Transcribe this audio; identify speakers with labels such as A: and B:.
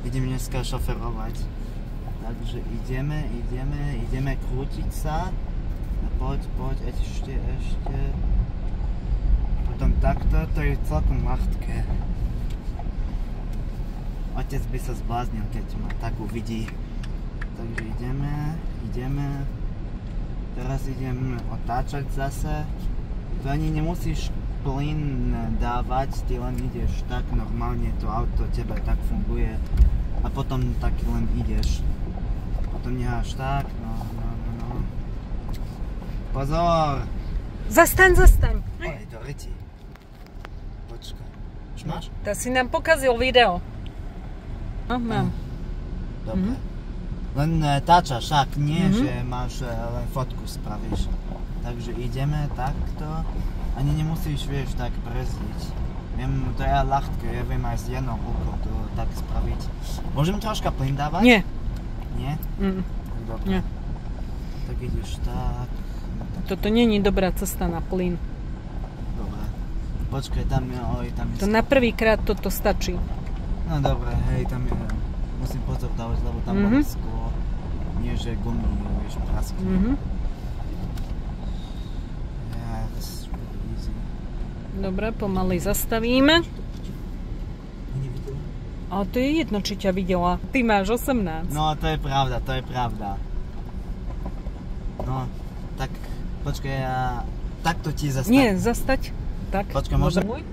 A: idem dneska šoferovať. Takže ideme krútiť sa. Poď, ešte. Potom takto, to je celkom ľahké. Otec by sa zbláznil, keď ma tak uvidí. Takže ideme. Teraz idem otáčať zase. Tu ani nemusíš plyn dávať, ty len ideš tak normálne, to auto tebe tak funguje. A potom tak len ideš. Potom neháš tak, no. Pozor!
B: Zastaň!
A: Oj, do ryti. Počkaj. Už máš?
B: To si nám pokazil video. No, mám.
A: Dobre. Len táčaš, však nie, že máš len fotku spravíš. Takže ideme takto. Ani nemusíš, vieš, tak brzdiť. Viem, to je ľahké, ja viem aj s jednou rukou to tak spraviť. Môžem troška plyn dávať?
B: Nie.
A: Nie? Dobre.
B: Nie.
A: Tak ideš tak.
B: Toto není dobrá cesta na plyn.
A: Dobre. Počkaj, tam je...
B: To na prvýkrát toto stačí.
A: No dobre, hej, tam je... Musím pozor dávať, lebo tam bolo sklo. Nie, že gumy, vieš, praskne. That's really easy.
B: Dobre, pomaly zastavíme. Ale to je jedno, či ťa videla. Ty máš 18.
A: No, to je pravda. No, tak... Počkaj, ja takto ti zastavím.
B: Nie, zastať. Tak.
A: Počkaj, môžem?
B: Môj?